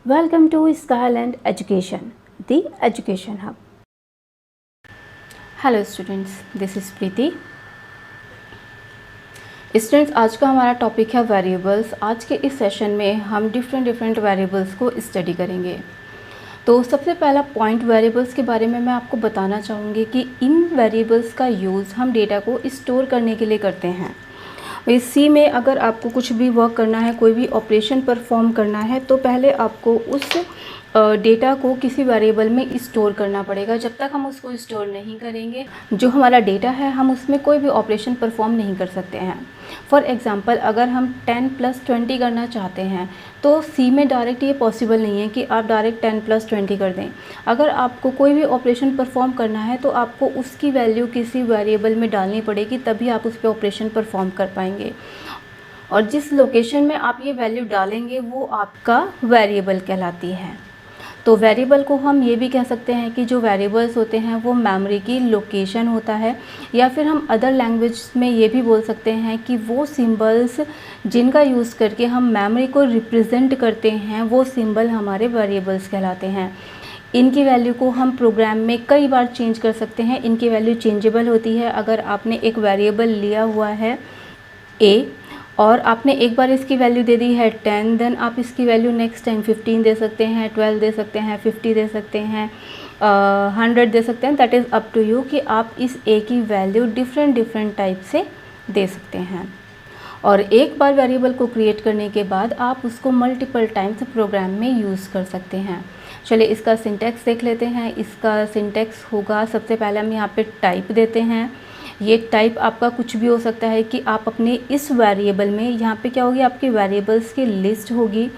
Welcome to Skyland Education, the Education Hub. Hello students, this is Preeti. Students, आज का हमारा topic है variables. आज के इस सेशन में हम डिफरेंट वेरिएबल्स को स्टडी करेंगे। तो सबसे पहला पॉइंट वेरिएबल्स के बारे में मैं आपको बताना चाहूँगी कि इन वेरिएबल्स का यूज़ हम डेटा को स्टोर करने के लिए करते हैं। इस सी में अगर आपको कुछ भी वर्क करना है, कोई भी ऑपरेशन परफॉर्म करना है, तो पहले आपको उस डेटा को किसी वेरिएबल में स्टोर करना पड़ेगा। जब तक हम उसको स्टोर नहीं करेंगे, जो हमारा डेटा है, हम उसमें कोई भी ऑपरेशन परफॉर्म नहीं कर सकते हैं। फॉर एग्ज़ाम्पल, अगर हम 10 + 20 करना चाहते हैं तो सी में डायरेक्ट ये पॉसिबल नहीं है कि आप डायरेक्ट 10 + 20 कर दें। अगर आपको कोई भी ऑपरेशन परफॉर्म करना है तो आपको उसकी वैल्यू किसी वेरिएबल में डालनी पड़ेगी, तभी आप उस पर ऑपरेशन परफॉर्म कर पाएंगे। और जिस लोकेशन में आप ये वैल्यू डालेंगे वो आपका वेरिएबल कहलाती है। तो वेरिएबल को हम ये भी कह सकते हैं कि जो वेरिएबल्स होते हैं वो मेमोरी की लोकेशन होता है, या फिर हम अदर लैंग्वेज में ये भी बोल सकते हैं कि वो सिंबल्स जिनका यूज़ करके हम मेमोरी को रिप्रेजेंट करते हैं, वो सिंबल हमारे वेरिएबल्स कहलाते हैं। इनकी वैल्यू को हम प्रोग्राम में कई बार चेंज कर सकते हैं। इनकी वैल्यू चेंजेबल होती है। अगर आपने एक वेरिएबल लिया हुआ है a और आपने एक बार इसकी वैल्यू दे दी है 10, देन आप इसकी वैल्यू नेक्स्ट टाइम 15 दे सकते हैं, 12 दे सकते हैं, 50 दे सकते हैं, 100 दे सकते हैं। That is up to you कि आप इस a की वैल्यू डिफरेंट टाइप से दे सकते हैं। और एक बार वेरिएबल को क्रिएट करने के बाद आप उसको मल्टीपल टाइम्स प्रोग्राम में यूज़ कर सकते हैं। चलिए इसका सिंटैक्स देख लेते हैं। इसका सिंटैक्स होगा, सबसे पहले हम यहाँ पे टाइप देते हैं। ये टाइप आपका कुछ भी हो सकता है कि आप अपने इस वेरिएबल में, यहाँ पे क्या होगी, आपकी वेरिएबल्स की लिस्ट होगी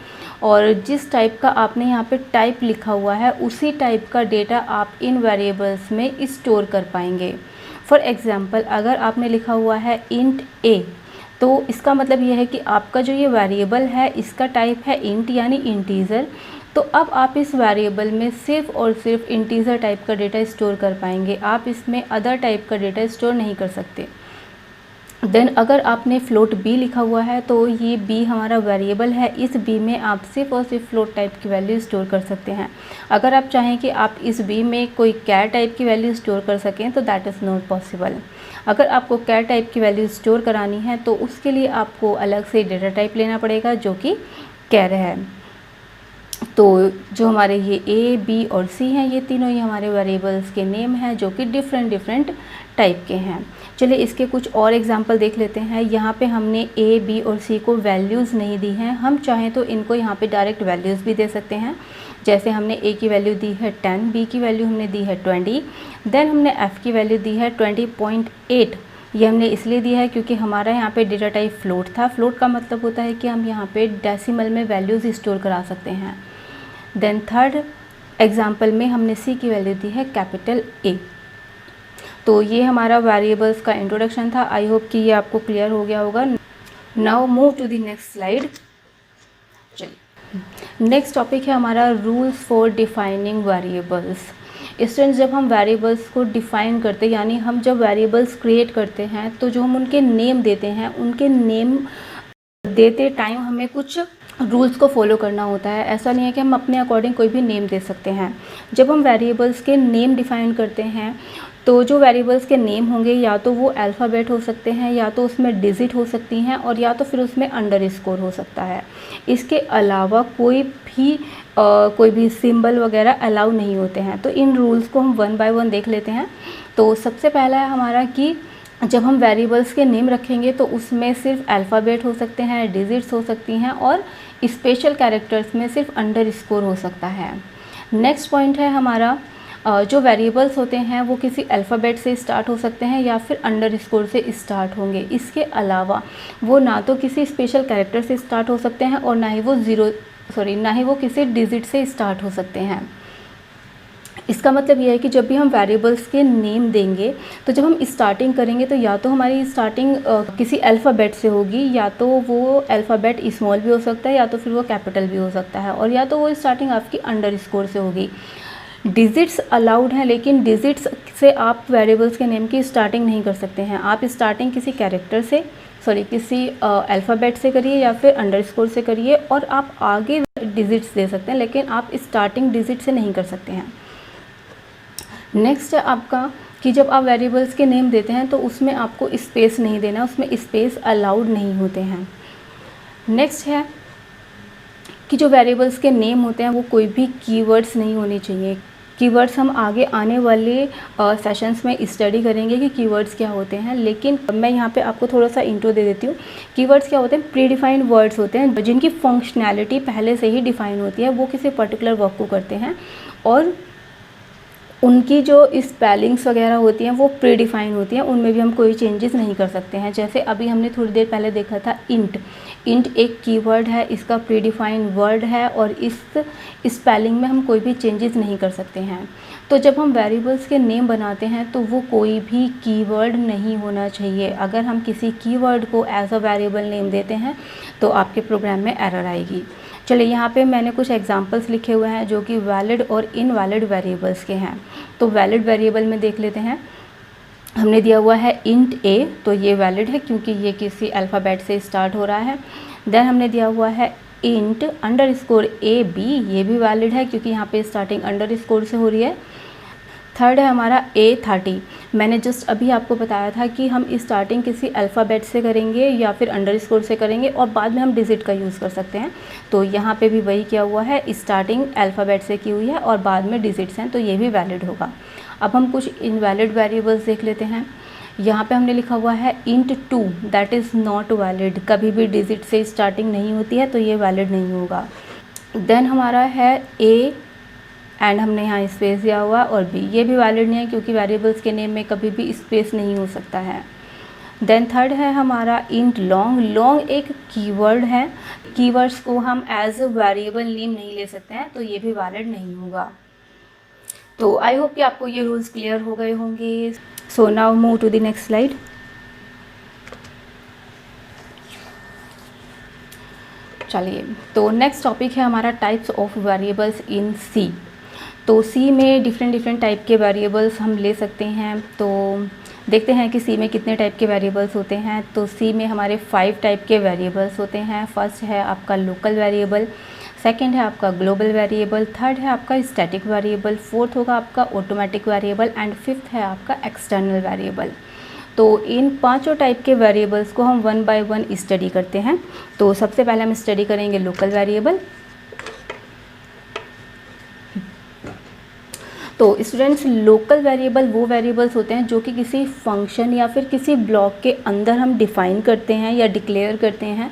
और जिस टाइप का आपने यहाँ पे टाइप लिखा हुआ है उसी टाइप का डेटा आप इन वेरिएबल्स में स्टोर कर पाएंगे। फॉर एग्ज़ाम्पल, अगर आपने लिखा हुआ है इंट a, तो इसका मतलब ये है कि आपका जो ये वेरिएबल है इसका टाइप है इंट यानी इंटीज़र। तो अब आप इस वेरिएबल में सिर्फ और सिर्फ इंटीज़र टाइप का डेटा स्टोर कर पाएंगे। आप इसमें अदर टाइप का डेटा स्टोर नहीं कर सकते। देन अगर आपने फ्लोट b लिखा हुआ है तो ये b हमारा वेरिएबल है। इस b में आप सिर्फ और सिर्फ फ्लोट टाइप की वैल्यू स्टोर कर सकते हैं। अगर आप चाहें कि आप इस b में कोई कैर टाइप की वैल्यू स्टोर कर सकें तो दैट इज़ नॉट पॉसिबल। अगर आपको कैर टाइप की वैल्यू स्टोर करानी है तो उसके लिए आपको अलग से डेटा टाइप लेना पड़ेगा जो कि कैर है। तो जो हमारे ये a, b और c हैं, ये तीनों ही हमारे वेरिएबल्स के नेम हैं जो कि डिफरेंट टाइप के हैं। चलिए इसके कुछ और एग्जांपल देख लेते हैं। यहाँ पे हमने a, b और c को वैल्यूज़ नहीं दी हैं। हम चाहें तो इनको यहाँ पे डायरेक्ट वैल्यूज़ भी दे सकते हैं। जैसे हमने a की वैल्यू दी है 10, b की वैल्यू हमने दी है 20, देन हमने f की वैल्यू दी है 20.8। ये हमने इसलिए दिया है क्योंकि हमारा यहाँ पे डेटा टाइप फ्लोट था। फ्लोट का मतलब होता है कि हम यहाँ पे डेसिमल में वैल्यूज़ स्टोर करा सकते हैं। देन थर्ड एग्जाम्पल में हमने c की वैल्यू दी है कैपिटल A। तो ये हमारा वेरिएबल्स का इंट्रोडक्शन था। आई होप कि ये आपको क्लियर हो गया होगा। Now move to the next slide. चलिए नेक्स्ट टॉपिक है हमारा rules for defining variables. Students, जब हम वेरिएबल्स को डिफ़ाइन करते हैं, यानी हम जब वेरिएबल्स क्रिएट करते हैं तो जो हम उनके नेम देते हैं, उनके नेम देते टाइम हमें कुछ रूल्स को फॉलो करना होता है। ऐसा नहीं है कि हम अपने अकॉर्डिंग कोई भी नेम दे सकते हैं। जब हम वेरिएबल्स के नेम डिफ़ाइन करते हैं तो जो वेरिएबल्स के नेम होंगे या तो वो अल्फ़ाबेट हो सकते हैं, या तो उसमें डिजिट हो सकती हैं, और या तो फिर उसमें अंडरस्कोर हो सकता है। इसके अलावा कोई भी सिंबल वगैरह अलाउ नहीं होते हैं। तो इन रूल्स को हम 1 बाय 1 देख लेते हैं। तो सबसे पहला है हमारा कि जब हम वेरिएबल्स के नेम रखेंगे तो उसमें सिर्फ अल्फ़ाबेट हो सकते हैं, डिजिट्स हो सकती हैं, और स्पेशल कैरेक्टर्स में सिर्फ अंडरस्कोर हो सकता है। नेक्स्ट पॉइंट है हमारा, जो वेरिएबल्स होते हैं वो किसी अल्फ़ाबेट से स्टार्ट हो सकते हैं या फिर अंडरस्कोर से स्टार्ट होंगे। इसके अलावा वो ना तो किसी स्पेशल कैरेक्टर से स्टार्ट हो सकते हैं और ना ही वो किसी डिजिट से स्टार्ट हो सकते हैं। इसका मतलब यह है कि जब भी हम वेरिएबल्स के नेम देंगे तो जब हम स्टार्टिंग करेंगे तो या तो हमारी स्टार्टिंग किसी अल्फ़ाबेट से होगी, या तो वो अल्फ़ाबेट स्मॉल भी हो सकता है, या तो फिर वो कैपिटल भी हो सकता है, और या तो वो स्टार्टिंग आपकी अंडरस्कोर से होगी। डिजिट्स अलाउड हैं, लेकिन डिजिट्स से आप वेरिएबल्स के नेम की स्टार्टिंग नहीं कर सकते हैं। आप स्टार्टिंग किसी कैरेक्टर से, किसी अल्फ़ाबेट से करिए या फिर अंडरस्कोर से करिए, और आप आगे डिजिट्स दे सकते हैं, लेकिन आप स्टार्टिंग डिजिट से नहीं कर सकते हैं। नेक्स्ट है आपका कि जब आप वेरिएबल्स के नेम देते हैं तो उसमें आपको स्पेस नहीं देना, उसमें स्पेस अलाउड नहीं होते हैं। नेक्स्ट है कि जो वेरिएबल्स के नेम होते हैं वो कोई भी कीवर्ड्स नहीं होने चाहिए। कीवर्ड्स हम आगे आने वाले सेशंस में स्टडी करेंगे कि कीवर्ड्स क्या होते हैं, लेकिन मैं यहाँ पे आपको थोड़ा सा इंट्रो दे देती हूँ। कीवर्ड्स क्या होते हैं? प्री डिफाइंड वर्ड्स होते हैं जिनकी फंक्शनैलिटी पहले से ही डिफाइन होती है, वो किसी पर्टिकुलर वर्क को करते हैं और उनकी जो स्पेलिंग्स वगैरह होती हैं वो प्री डिफाइन होती हैं, उनमें भी हम कोई चेंजेस नहीं कर सकते हैं। जैसे अभी हमने थोड़ी देर पहले देखा था इंट एक कीवर्ड है, इसका प्री डिफाइन वर्ड है और इस स्पेलिंग में हम कोई भी चेंजेस नहीं कर सकते हैं। तो जब हम वेरिएबल्स के नेम बनाते हैं तो वो कोई भी कीवर्ड नहीं होना चाहिए। अगर हम किसी कीवर्ड को एज अ वेरिएबल नेम देते हैं तो आपके प्रोग्राम में एरर आएगी। चलिए यहाँ पे मैंने कुछ एग्जांपल्स लिखे हुए हैं जो कि वैलिड और इनवैलिड वेरिएबल्स के हैं। तो वैलिड वेरिएबल में देख लेते हैं। हमने दिया हुआ है इंट a, तो ये वैलिड है क्योंकि ये किसी अल्फ़ाबेट से स्टार्ट हो रहा है। देन हमने दिया हुआ है इंट अंडरस्कोर ab, ये भी वैलिड है क्योंकि यहाँ पे स्टार्टिंग अंडरस्कोर से हो रही है। थर्ड है हमारा a30। मैंने जस्ट अभी आपको बताया था कि हम स्टार्टिंग किसी अल्फ़ाबेट से करेंगे या फिर अंडरस्कोर से करेंगे और बाद में हम डिजिट का यूज़ कर सकते हैं। तो यहाँ पे भी वही किया हुआ है, स्टार्टिंग अल्फ़ाबेट से की हुई है और बाद में डिजिट्स हैं, तो ये भी वैलिड होगा। अब हम कुछ इनवैलिड वेरिएबल्स देख लेते हैं। यहाँ पे हमने लिखा हुआ है int 2, that is not valid. कभी भी डिजिट से स्टार्टिंग नहीं होती है तो ये वैलिड नहीं होगा। देन हमारा है a एंड हमने यहाँ स्पेस दिया हुआ और b, ये भी वैलिड नहीं है क्योंकि वेरिएबल्स के नेम में कभी भी स्पेस नहीं हो सकता है। देन थर्ड है हमारा इंट लॉन्ग एक कीवर्ड है, कीवर्ड्स को हम एज अ वेरिएबल नेम नहीं ले सकते हैं, तो ये भी वैलिड नहीं होगा। तो आई होप कि आपको ये रूल्स क्लियर हो गए होंगे। So now move to the next slide. चलिए, तो नेक्स्ट टॉपिक है हमारा types of variables in C. तो सी में डिफरेंट टाइप के वेरिएबल्स हम ले सकते हैं। तो देखते हैं कि सी में कितने टाइप के वेरिएबल्स होते हैं। तो सी में हमारे 5 टाइप के वेरिएबल्स होते हैं। फर्स्ट है आपका लोकल वेरिएबल, सेकंड है आपका ग्लोबल वेरिएबल, थर्ड है आपका स्टैटिक वेरिएबल, फोर्थ होगा आपका ऑटोमेटिक वेरिएबल एंड फिफ्थ है आपका एक्सटर्नल वेरिएबल। तो इन पांचों टाइप के वेरिएबल्स को हम वन बाय वन स्टडी करते हैं। तो सबसे पहले हम स्टडी करेंगे लोकल वेरिएबल। तो स्टूडेंट्स, लोकल वेरिएबल वो वेरिएबल्स होते हैं जो कि किसी फंक्शन या फिर किसी ब्लॉक के अंदर हम डिफ़ाइन करते हैं या डिक्लेयर करते हैं।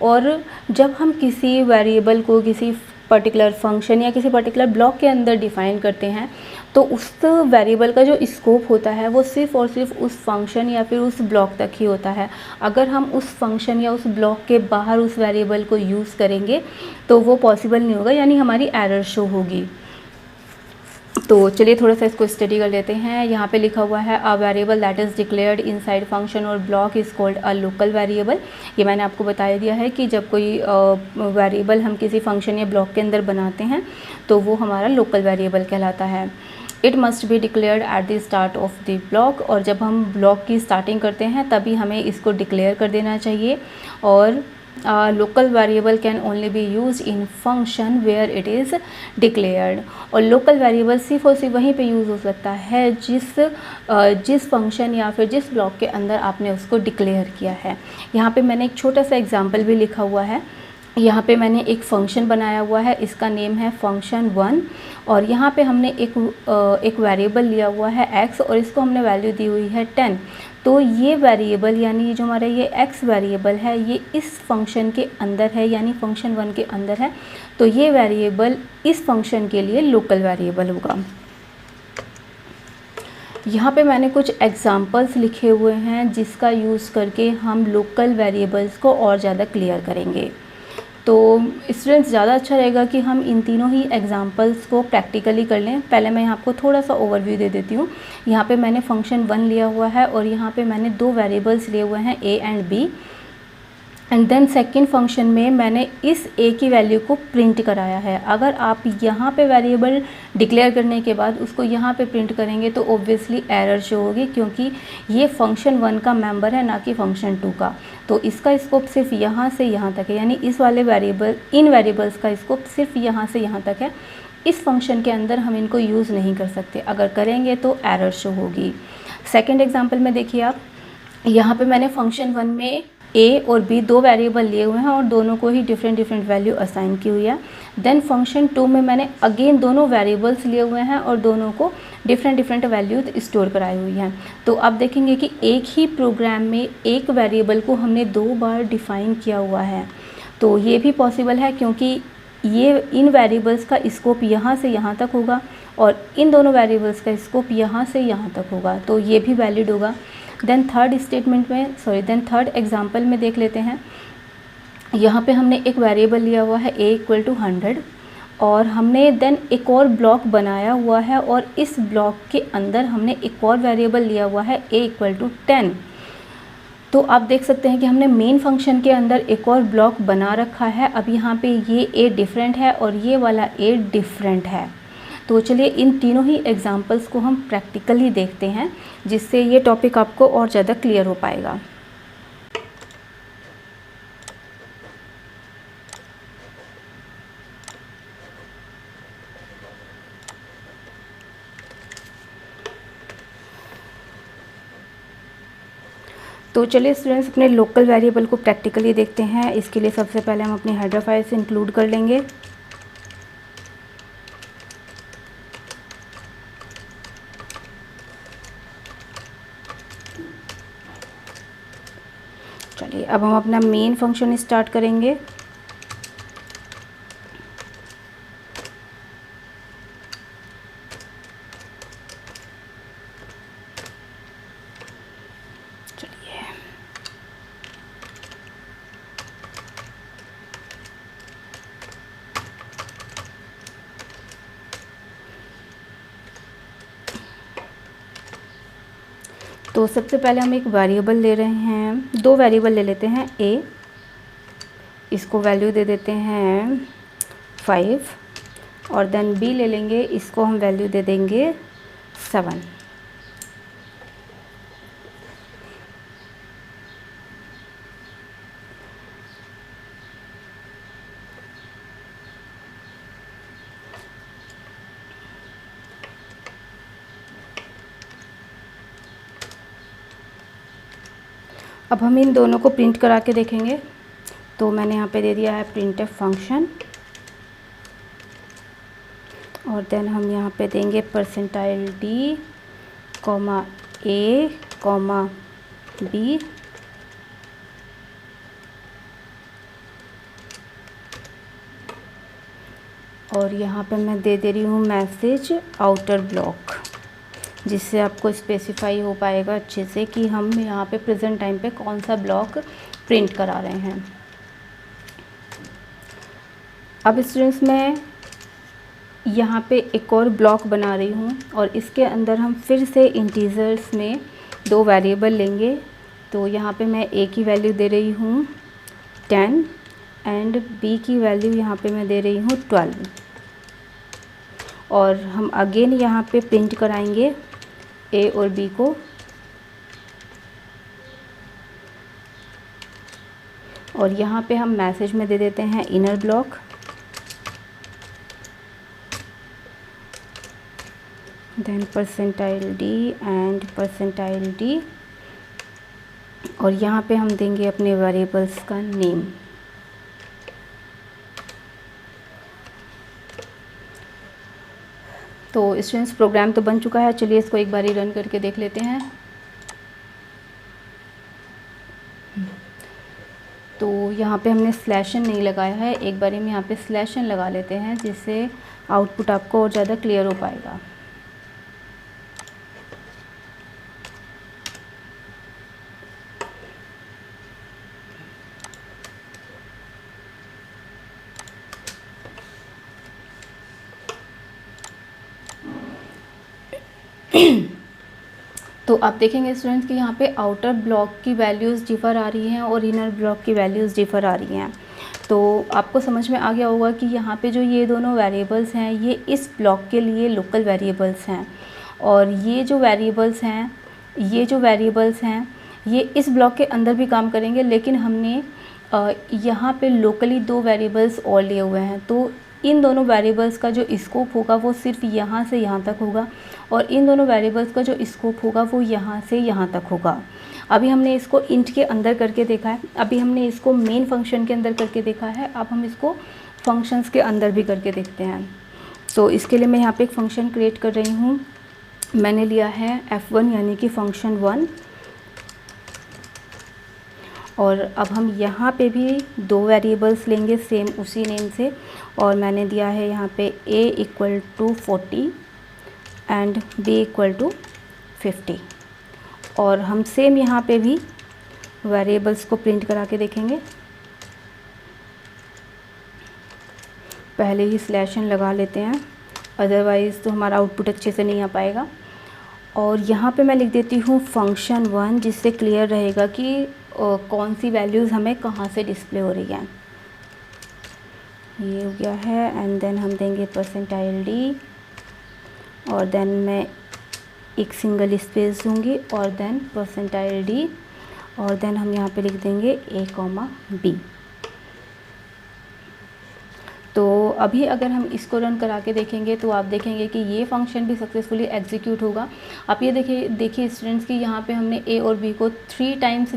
और जब हम किसी वेरिएबल को किसी पर्टिकुलर फंक्शन या किसी पर्टिकुलर ब्लॉक के अंदर डिफ़ाइन करते हैं तो उस वेरिएबल का जो स्कोप होता है वो सिर्फ़ और सिर्फ उस फंक्शन या फिर उस ब्लॉक तक ही होता है। अगर हम उस फंक्शन या उस ब्लॉक के बाहर उस वेरिएबल को यूज़ करेंगे तो वो पॉसिबल नहीं होगा, यानी हमारी एरर शो होगी। तो चलिए थोड़ा सा इसको स्टडी कर लेते हैं। यहाँ पे लिखा हुआ है a variable that is declared inside function or block is called a local variable. ये मैंने आपको बता दिया है कि जब कोई वेरिएबल हम किसी फंक्शन या ब्लॉक के अंदर बनाते हैं तो वो हमारा लोकल वेरिएबल कहलाता है। It must be declared at the start of the block, और जब हम ब्लॉक की स्टार्टिंग करते हैं तभी हमें इसको डिक्लेयर कर देना चाहिए। और local variable can only be use in function where it is declared. और लोकल वेरिएबल सिर्फ और सिर्फ वहीं पे यूज़ हो सकता है जिस फंक्शन या फिर जिस ब्लॉक के अंदर आपने उसको डिक्लेयर किया है। यहाँ पे मैंने एक छोटा सा एग्जांपल भी लिखा हुआ है। यहाँ पे मैंने एक फ़ंक्शन बनाया हुआ है, इसका नेम है fun1, और यहाँ पे हमने एक वेरिएबल लिया हुआ है x और इसको हमने वैल्यू दी हुई है 10। तो ये वेरिएबल यानी जो हमारा ये x वेरिएबल है ये इस फंक्शन के अंदर है, यानी fun1 के अंदर है। तो ये वेरिएबल इस फंक्शन के लिए लोकल वेरिएबल होगा। यहाँ पे मैंने कुछ एग्जांपल्स लिखे हुए हैं जिसका यूज़ करके हम लोकल वेरिएबल्स को और ज़्यादा क्लियर करेंगे। तो स्टूडेंट्स, ज़्यादा अच्छा रहेगा कि हम इन तीनों ही एग्जांपल्स को प्रैक्टिकली कर लें। पहले मैं आपको थोड़ा सा ओवरव्यू दे देती हूँ। यहाँ पे मैंने फंक्शन 1 लिया हुआ है और यहाँ पे मैंने 2 वेरिएबल्स लिए हुए हैं a and b। And then second function में मैंने इस a की वैल्यू को प्रिंट कराया है। अगर आप यहाँ पे वेरिएबल डिक्लेयर करने के बाद उसको यहाँ पे प्रिंट करेंगे तो ऑब्वियसली एरर शो होगी, क्योंकि ये फंक्शन 1 का मेंबर है, ना कि फंक्शन 2 का। तो इसका स्कोप सिर्फ यहाँ से यहाँ तक है, यानी इस वाले इन वेरिएबल्स का स्कोप सिर्फ यहाँ से यहाँ तक है। इस फंक्शन के अंदर हम इनको यूज़ नहीं कर सकते, अगर करेंगे तो एरर शो होगी। सेकेंड एग्जाम्पल में देखिए आप, यहाँ पे मैंने फंक्शन 1 में a और b दो वेरिएबल लिए हुए हैं और दोनों को ही डिफरेंट वैल्यू असाइन की हुई है। देन फंक्शन 2 में मैंने अगेन दोनों वेरिएबल्स लिए हुए हैं और दोनों को डिफरेंट वैल्यू स्टोर कराई हुई हैं। तो आप देखेंगे कि एक ही प्रोग्राम में एक वेरिएबल को हमने 2 बार डिफ़ाइन किया हुआ है। तो ये भी पॉसिबल है, क्योंकि ये इन वेरिएबल्स का स्कोप यहाँ से यहाँ तक होगा और इन दोनों वेरिएबल्स का स्कोप यहाँ से यहाँ तक होगा, तो ये भी वैलिड होगा। देन थर्ड एग्जांपल में देख लेते हैं। यहाँ पे हमने एक वेरिएबल लिया हुआ है a इक्वल टू 100 और हमने देन एक और ब्लॉक बनाया हुआ है और इस ब्लॉक के अंदर हमने एक और वेरिएबल लिया हुआ है a इक्वल टू 10। तो आप देख सकते हैं कि हमने मेन फंक्शन के अंदर एक और ब्लॉक बना रखा है। अब यहाँ पे ये a डिफरेंट है और ये वाला a डिफरेंट है। तो चलिए इन तीनों ही एग्जांपल्स को हम प्रैक्टिकली देखते हैं, जिससे ये टॉपिक आपको और ज़्यादा क्लियर हो पाएगा। तो चलिए स्टूडेंट्स अपने लोकल वेरिएबल को प्रैक्टिकली देखते हैं। इसके लिए सबसे पहले हम अपनी हेडर फाइल से इंक्लूड कर लेंगे। चलिए अब हम अपना मेन फंक्शन स्टार्ट करेंगे। चलिए तो सबसे पहले हम एक वेरिएबल ले रहे हैं, दो वेरिएबल ले लेते हैं। a, इसको वैल्यू दे देते हैं 5 और देन b ले लेंगे, इसको हम वैल्यू दे देंगे 7। अब हम इन दोनों को प्रिंट करा के देखेंगे। तो मैंने यहाँ पे दे दिया है printf फंक्शन और देन हम यहाँ पे देंगे %d, a, b और यहाँ पे मैं दे रही हूँ मैसेज आउटर ब्लॉक, जिससे आपको स्पेसिफाई हो पाएगा अच्छे से कि हम यहाँ पे प्रेजेंट टाइम पे कौन सा ब्लॉक प्रिंट करा रहे हैं। अब स्टूडेंट्स मैं यहाँ पे एक और ब्लॉक बना रही हूँ और इसके अंदर हम फिर से इंटीजर्स में दो वेरिएबल लेंगे। तो यहाँ पे मैं a की वैल्यू दे रही हूँ 10 एंड b की वैल्यू यहाँ पे मैं दे रही हूँ 12 और हम अगेन यहाँ पे प्रिंट कराएंगे a और b को। और यहाँ पे हम मैसेज में दे देते हैं inner block, then %d and %d और यहाँ पे हम देंगे अपने वेरिएबल्स का नेम। तो स्टूडेंट्स प्रोग्राम तो बन चुका है, चलिए इसको एक बारी रन करके देख लेते हैं। तो यहाँ पे हमने स्लैशन नहीं लगाया है, एक बारी में यहाँ पे स्लैशन लगा लेते हैं, जिससे आउटपुट आपको और ज़्यादा क्लियर हो पाएगा। तो आप देखेंगे स्टूडेंट्स कि यहाँ पे आउटर ब्लॉक की वैल्यूज़ डिफ़र आ रही हैं और इनर ब्लॉक की वैल्यूज़ डिफ़र आ रही हैं। तो आपको समझ में आ गया होगा कि यहाँ पे जो ये दोनों वेरिएबल्स हैं ये इस ब्लॉक के लिए लोकल वेरिएबल्स हैं, और ये जो वेरिएबल्स हैं ये इस ब्लॉक के अंदर भी काम करेंगे, लेकिन हमने यहाँ पे लोकली 2 वेरिएबल्स और लिए हुए हैं। तो इन दोनों वेरिएबल्स का जो स्कोप होगा वो सिर्फ यहाँ से यहाँ तक होगा, और इन दोनों वेरिएबल्स का जो स्कोप होगा वो यहाँ से यहाँ तक होगा। अभी हमने इसको इंट के अंदर करके देखा है, अभी हमने इसको मेन फंक्शन के अंदर करके देखा है, अब हम इसको फंक्शंस के अंदर भी करके देखते हैं। तो इसके लिए मैं यहाँ पे एक फ़ंक्शन क्रिएट कर रही हूँ। मैंने लिया है f1 यानी कि फंक्शन 1, और अब हम यहाँ पे भी 2 वेरिएबल्स लेंगे सेम उसी नेम से, और मैंने दिया है यहाँ पे a equal to 40 and b equal to 50, और हम सेम यहाँ पे भी वेरिएबल्स को प्रिंट करा के देखेंगे। पहले ही स्लैश n लगा लेते हैं, अदरवाइज़ तो हमारा आउटपुट अच्छे से नहीं आ पाएगा। और यहाँ पे मैं लिख देती हूँ फंक्शन 1, जिससे क्लियर रहेगा कि कौन सी वैल्यूज़ हमें कहाँ से डिस्प्ले हो रही हैं। ये हो गया है, एंड देन हम देंगे %d, और देन मैं एक सिंगल स्पेस दूंगी, और देन %d, और देन हम यहाँ पे लिख देंगे a, b। तो अभी अगर हम इसको रन करा के देखेंगे तो आप देखेंगे कि ये फंक्शन भी सक्सेसफुली एग्जीक्यूट होगा। आप ये देखिए स्टूडेंट्स कि यहाँ पे हमने a और b को 3 टाइम्स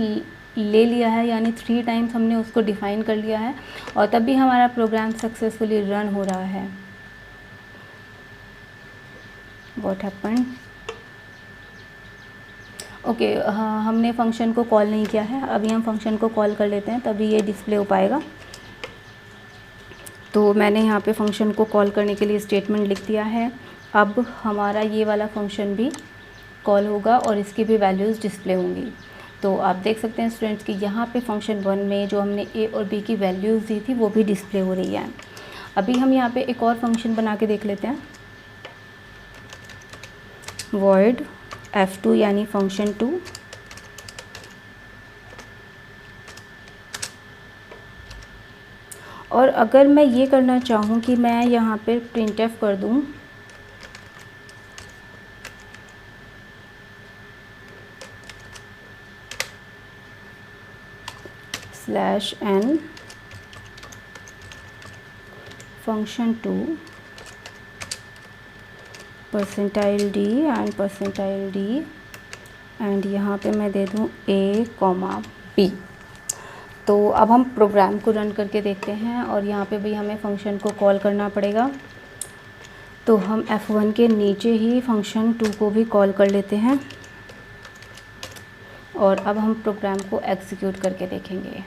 ले लिया है, यानी 3 टाइम्स हमने उसको डिफ़ाइन कर लिया है, और तब भी हमारा प्रोग्राम सक्सेसफुली रन हो रहा है। What happened? ओके, हाँ, हमने फंक्शन को कॉल नहीं किया है। अभी हम फंक्शन को कॉल कर लेते हैं, तभी ये डिस्प्ले हो पाएगा। तो मैंने यहाँ पे फंक्शन को कॉल करने के लिए स्टेटमेंट लिख दिया है। अब हमारा ये वाला फंक्शन भी कॉल होगा और इसकी भी वैल्यूज़ डिस्प्ले होंगी। तो आप देख सकते हैं स्टूडेंट्स कि यहाँ पे फंक्शन 1 में जो हमने a और b की वैल्यूज़ दी थी वो भी डिस्प्ले हो रही है। अभी हम यहाँ पे एक और फंक्शन बना के देख लेते हैं, void f2 यानी फंक्शन 2, और अगर मैं ये करना चाहूँ कि मैं यहाँ पे printf कर दूँ /n फंक्शन 2 %d एंड यहाँ पे मैं दे दूँ a, b। तो अब हम प्रोग्राम को रन करके देखते हैं, और यहाँ पे भी हमें फंक्शन को कॉल करना पड़ेगा। तो हम f1 के नीचे ही फंक्शन 2 को भी कॉल कर लेते हैं, और अब हम प्रोग्राम को एग्जीक्यूट करके देखेंगे।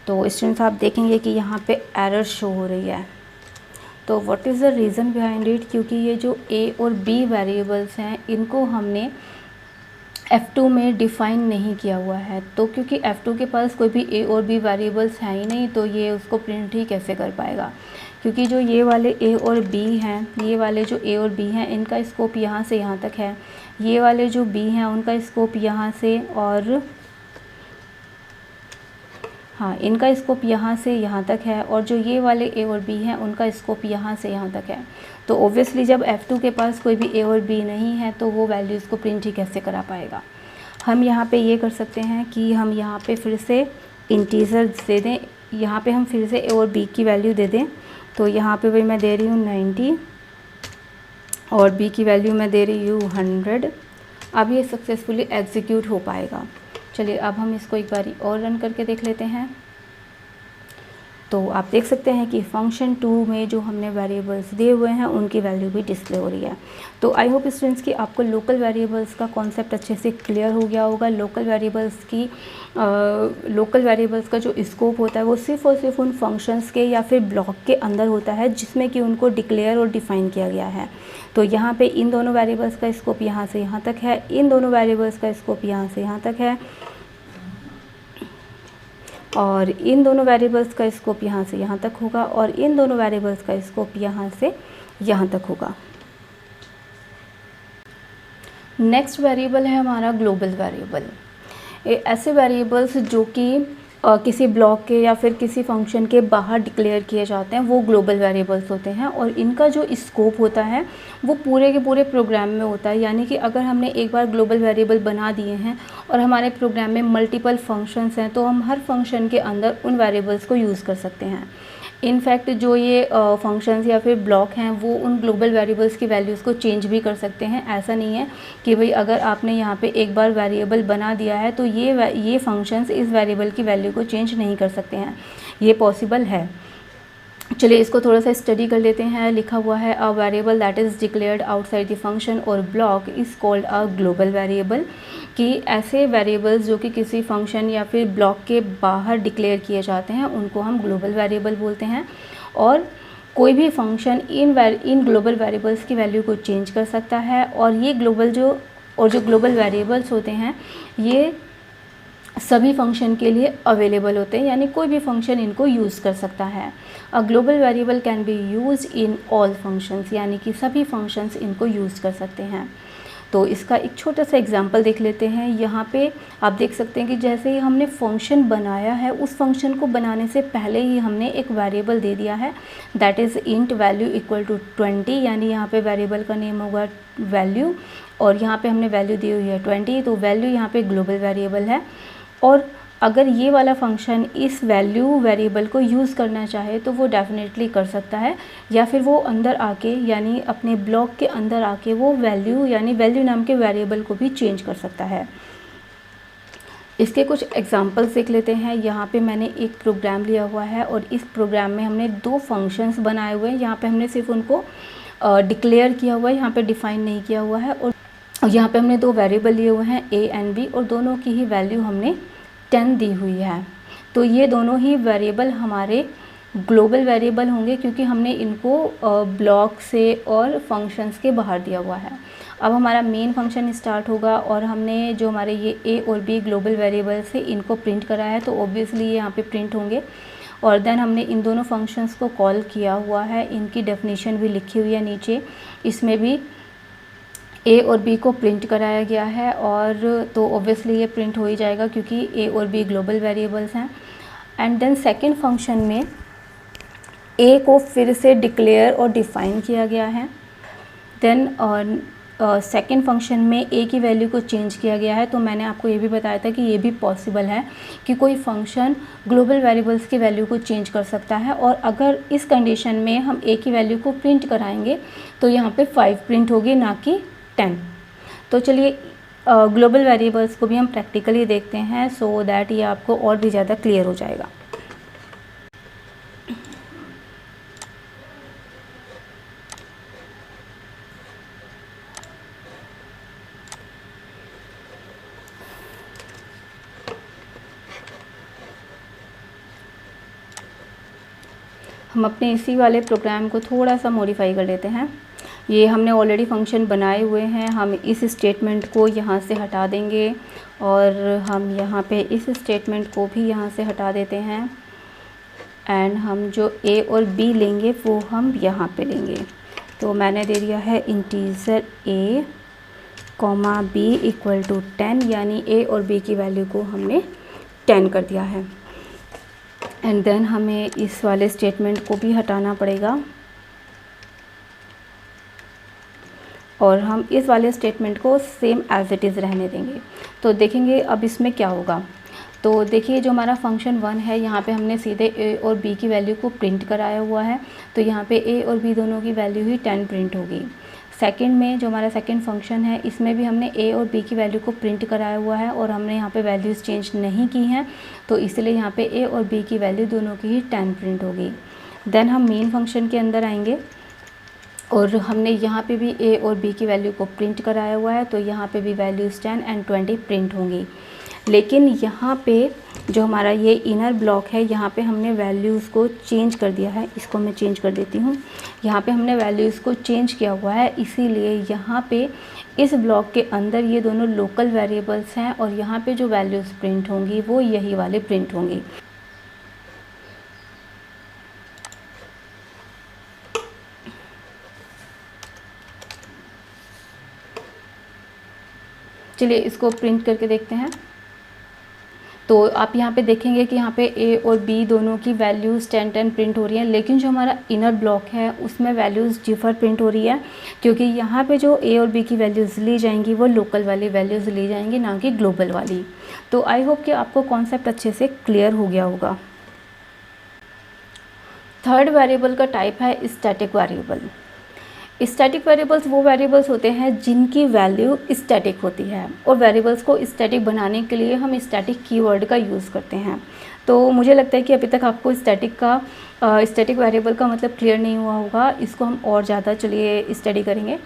तो स्टूडेंट्स आप देखेंगे कि यहाँ पे एरर शो हो रही है। तो what is the reason behind it? क्योंकि ये जो a और b वेरिएबल्स हैं इनको हमने f2 में डिफ़ाइन नहीं किया हुआ है। तो क्योंकि f2 के पास कोई भी a और b वेरिएबल्स हैं ही नहीं, तो ये उसको प्रिंट ही कैसे कर पाएगा? क्योंकि जो ये वाले a और b हैं, ये वाले जो a और b हैं इनका स्कोप यहाँ से यहाँ तक है, ये वाले जो b हैं उनका स्कोप यहाँ से, और हाँ, इनका स्कोप यहाँ से यहाँ तक है, और जो ये वाले a और b हैं उनका स्कोप यहाँ से यहाँ तक है। तो ओब्वियसली जब f2 के पास कोई भी a और b नहीं है तो वो वैल्यूज़ को प्रिंट ही कैसे करा पाएगा? हम यहाँ पे ये कर सकते हैं कि हम यहाँ पे फिर से इंटीजर दे दें, यहाँ पे हम फिर से a और b की वैल्यू दे दें। तो यहाँ पे भी मैं दे रही हूँ 90 और b की वैल्यू मैं दे रही हूँ 100। अब ये सक्सेसफुली एग्जीक्यूट हो पाएगा। चलिए अब हम इसको एक बारी और रन करके देख लेते हैं। तो आप देख सकते हैं कि फंक्शन 2 में जो हमने वेरिएबल्स दिए हुए हैं उनकी वैल्यू भी डिस्प्ले हो रही है। तो आई होप स्टूडेंट्स कि आपको लोकल वेरिएबल्स का कॉन्सेप्ट अच्छे से क्लियर हो गया होगा। लोकल वेरिएबल्स का जो स्कोप होता है वो सिर्फ और सिर्फ उन फंक्शंस के या फिर ब्लॉक के अंदर होता है जिसमें कि उनको डिक्लेयर और डिफ़ाइन किया गया है। तो यहाँ पे इन दोनों वेरिएबल्स का स्कोप यहाँ से यहाँ तक है, इन दोनों वेरिएबल्स का स्कोप यहाँ से यहाँ तक है, और इन दोनों वेरिएबल्स का स्कोप यहाँ से यहाँ तक होगा, और इन दोनों वेरिएबल्स का स्कोप यहाँ से यहाँ तक होगा। नेक्स्ट वेरिएबल है हमारा ग्लोबल वेरिएबल। ऐसे वेरिएबल्स जो कि किसी ब्लॉक के या फिर किसी फंक्शन के बाहर डिक्लेयर किए जाते हैं वो ग्लोबल वेरिएबल्स होते हैं, और इनका जो स्कोप होता है वो पूरे के पूरे प्रोग्राम में होता है। यानी कि अगर हमने एक बार ग्लोबल वेरिएबल बना दिए हैं और हमारे प्रोग्राम में मल्टीपल फंक्शंस हैं, तो हम हर फंक्शन के अंदर उन वेरिएबल्स को यूज़ कर सकते हैं। इनफैक्ट जो ये फंक्शंस या फिर ब्लॉक हैं वो उन ग्लोबल वेरिएबल्स की वैल्यूज़ को चेंज भी कर सकते हैं। ऐसा नहीं है कि भाई अगर आपने यहाँ पे एक बार वेरिएबल बना दिया है तो ये फंक्शंस इस वेरिएबल की वैल्यू को चेंज नहीं कर सकते हैं, ये पॉसिबल है। चलिए इसको थोड़ा सा स्टडी कर लेते हैं। लिखा हुआ है a variable that is declared outside the function or block is called a global variable, कि ऐसे वेरिएबल्स जो कि किसी फंक्शन या फिर ब्लॉक के बाहर डिक्लेयर किए जाते हैं उनको हम ग्लोबल वेरिएबल बोलते हैं। और कोई भी फंक्शन इन ग्लोबल वेरिएबल्स की वैल्यू को चेंज कर सकता है, और ये जो ग्लोबल वेरिएबल्स होते हैं ये सभी फंक्शन के लिए अवेलेबल होते हैं, यानी कोई भी फंक्शन इनको यूज़ कर सकता है। अ global variable can be use in all functions, यानी कि सभी फंक्शंस इनको यूज़ कर सकते हैं। तो इसका एक छोटा सा एग्जांपल देख लेते हैं। यहाँ पे आप देख सकते हैं कि जैसे ही हमने फंक्शन बनाया है, उस फंक्शन को बनाने से पहले ही हमने एक वेरिएबल दे दिया है that is int value equal to 20, यानी यहाँ पे वेरिएबल का नेम होगा वैल्यू, और यहाँ पे हमने वैल्यू दी हुई है 20, तो वैल्यू यहाँ पे ग्लोबल वेरिएबल है। और अगर ये वाला फंक्शन इस वैल्यू वेरिएबल को यूज़ करना चाहे तो वो डेफिनेटली कर सकता है, या फिर वो अंदर आके यानी अपने ब्लॉक के अंदर आके वो वैल्यू यानी वैल्यू नाम के वेरिएबल को भी चेंज कर सकता है। इसके कुछ एग्जांपल्स देख लेते हैं। यहाँ पे मैंने एक प्रोग्राम लिया हुआ है और इस प्रोग्राम में हमने दो फंक्शंस बनाए हुए हैं। यहाँ पे हमने सिर्फ उनको डिक्लेयर किया हुआ है, यहाँ पे डिफ़ाइन नहीं किया हुआ है। और यहाँ पे हमने दो वेरिएबल लिए हुए हैं a एंड b, और दोनों की ही वैल्यू हमने 10 दी हुई है। तो ये दोनों ही वेरिएबल हमारे ग्लोबल वेरिएबल होंगे क्योंकि हमने इनको ब्लॉक से और फंक्शंस के बाहर दिया हुआ है। अब हमारा मेन फंक्शन स्टार्ट होगा और हमने जो हमारे ये a और b ग्लोबल वेरिएबल से इनको प्रिंट करा है, तो ऑब्वियसली ये यहाँ पे प्रिंट होंगे। और देन हमने इन दोनों फंक्शंस को कॉल किया हुआ है, इनकी डेफिनेशन भी लिखी हुई है नीचे। इसमें भी a और b को प्रिंट कराया गया है, और तो ऑब्वियसली ये प्रिंट हो ही जाएगा क्योंकि a और b ग्लोबल वेरिएबल्स हैं। एंड देन सेकंड फंक्शन में a को फिर से डिक्लेयर और डिफ़ाइन किया गया है। देन सेकंड फंक्शन में a की वैल्यू को चेंज किया गया है। तो मैंने आपको ये भी बताया था कि ये भी पॉसिबल है कि कोई फंक्शन ग्लोबल वेरिएबल्स की वैल्यू को चेंज कर सकता है, और अगर इस कंडीशन में हम a की वैल्यू को प्रिंट कराएंगे तो यहाँ पे 5 प्रिंट होगी, ना कि 10। तो चलिए ग्लोबल वेरिएबल्स को भी हम प्रैक्टिकली देखते हैं सो दैट ये आपको और भी ज़्यादा क्लियर हो जाएगा। हम अपने इसी वाले प्रोग्राम को थोड़ा सा मॉडिफाई कर लेते हैं। ये हमने ऑलरेडी फंक्शन बनाए हुए हैं, हम इस स्टेटमेंट को यहाँ से हटा देंगे और हम यहाँ पे इस स्टेटमेंट को भी यहाँ से हटा देते हैं। एंड हम जो a और b लेंगे वो हम यहाँ पे लेंगे। तो मैंने दे दिया है integer a comma b equal to 10, यानी a और b की वैल्यू को हमने 10 कर दिया है। एंड देन हमें इस वाले स्टेटमेंट को भी हटाना पड़ेगा और हम इस वाले स्टेटमेंट को सेम एज इट इज़ रहने देंगे। तो देखेंगे अब इसमें क्या होगा। तो देखिए जो हमारा फंक्शन 1 है, यहाँ पे हमने सीधे a और b की वैल्यू को प्रिंट कराया हुआ है, तो यहाँ पे a और b दोनों की वैल्यू ही 10 प्रिंट होगी। सेकंड में जो हमारा सेकंड फंक्शन है, इसमें भी हमने a और b की वैल्यू को प्रिंट कराया हुआ है और हमने यहाँ पे वैल्यूज़ चेंज नहीं की हैं, तो इसलिए यहाँ पे a और b की वैल्यू दोनों की ही 10 प्रिंट होगी। देन हम मेन फंक्शन के अंदर आएंगे और हमने यहाँ पे भी a और b की वैल्यू को प्रिंट कराया हुआ है, तो यहाँ पे भी वैल्यूज़ 10 एंड 20 प्रिंट होंगी। लेकिन यहाँ पे जो हमारा ये इनर ब्लॉक है, यहाँ पे हमने वैल्यूज़ को चेंज कर दिया है। इसको मैं चेंज कर देती हूँ। यहाँ पे हमने वैल्यूज़ को चेंज किया हुआ है, इसीलिए यहाँ पे इस ब्लॉक के अंदर ये दोनों लोकल वेरिएबल्स हैं और यहाँ पे जो वैल्यूज़ प्रिंट होंगी वो यही वाले प्रिंट होंगी। चलिए इसको प्रिंट करके देखते हैं। तो आप यहाँ पे देखेंगे कि यहाँ पे ए और बी दोनों की वैल्यूज़ 10 प्रिंट हो रही हैं, लेकिन जो हमारा इनर ब्लॉक है उसमें वैल्यूज़ डिफर प्रिंट हो रही है, क्योंकि यहाँ पे जो ए और बी की वैल्यूज़ ली जाएंगी वो लोकल वाली वैल्यूज़ ली जाएंगी, ना कि ग्लोबल वाली। तो आई होप कि आपको कॉन्सेप्ट अच्छे से क्लियर हो गया होगा। थर्ड वेरिएबल का टाइप है स्टैटिक वेरिएबल। स्टैटिक वेरिएबल्स वो वेरिएबल्स होते हैं जिनकी वैल्यू स्टैटिक होती है, और वेरिएबल्स को स्टैटिक बनाने के लिए हम स्टैटिक कीवर्ड का यूज़ करते हैं। तो मुझे लगता है कि अभी तक आपको स्टैटिक वेरिएबल का मतलब क्लियर नहीं हुआ होगा। इसको हम और ज़्यादा चलिए स्टडी करेंगे।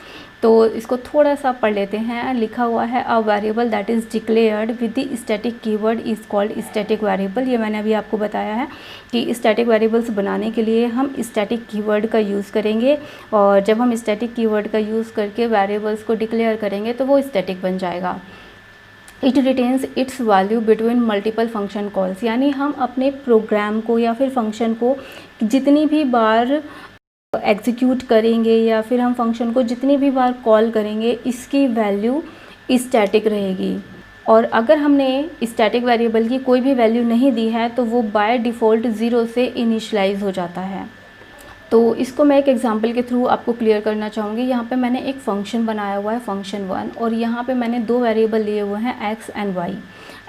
तो इसको थोड़ा सा पढ़ लेते हैं। लिखा हुआ है a variable that is declared with the static keyword is called static variable. ये मैंने अभी आपको बताया है कि स्टैटिक वेरिएबल्स बनाने के लिए हम स्टैटिक कीवर्ड का यूज़ करेंगे, और जब हम स्टैटिक कीवर्ड का यूज़ करके वेरिएबल्स को डिक्लेयर करेंगे तो वो स्टैटिक बन जाएगा। It retains it's value between multiple function calls, यानी हम अपने प्रोग्राम को या फिर फंक्शन को जितनी भी बार एग्जीक्यूट करेंगे या फिर हम फंक्शन को जितनी भी बार कॉल करेंगे, इसकी वैल्यू स्टैटिक रहेगी। और अगर हमने स्टैटिक वेरिएबल की कोई भी वैल्यू नहीं दी है तो वो बाय डिफ़ॉल्ट 0 से इनिशियलाइज हो जाता है। तो इसको मैं एक एग्जांपल के थ्रू आपको क्लियर करना चाहूँगी। यहाँ पे मैंने एक फ़ंक्शन बनाया हुआ है फंक्शन 1, और यहाँ पे मैंने दो वेरिएबल लिए हुए हैं x एंड y।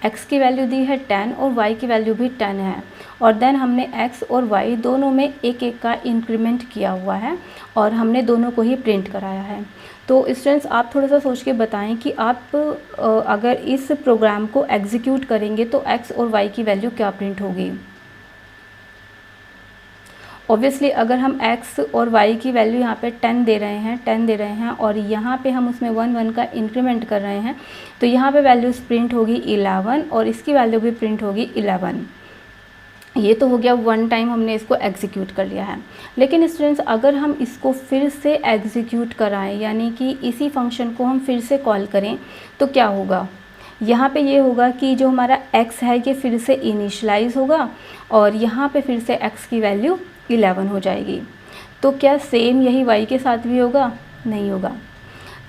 x की वैल्यू दी है 10 और y की वैल्यू भी 10 है, और देन हमने x और y दोनों में एक एक का इंक्रीमेंट किया हुआ है और हमने दोनों को ही प्रिंट कराया है। तो स्टूडेंट्स आप थोड़ा सा सोच के बताएं कि आप अगर इस प्रोग्राम को एग्जीक्यूट करेंगे तो x और y की वैल्यू क्या प्रिंट होगी। ऑब्वियसली अगर हम x और y की वैल्यू यहाँ पे 10 दे रहे हैं और यहाँ पे हम उसमें 1 का इंक्रीमेंट कर रहे हैं, तो यहाँ पे वैल्यूज़ प्रिंट होगी 11 और इसकी वैल्यू भी प्रिंट होगी 11। ये तो हो गया वन टाइम हमने इसको एग्जीक्यूट कर लिया है। लेकिन स्टूडेंट्स अगर हम इसको फिर से एग्जीक्यूट कराएं, यानी कि इसी फंक्शन को हम फिर से कॉल करें, तो क्या होगा। यहाँ पे ये होगा कि जो हमारा x है ये फिर से इनिशलाइज होगा और यहाँ पे फिर से x की वैल्यू 11 हो जाएगी। तो क्या सेम यही y के साथ भी होगा? नहीं होगा।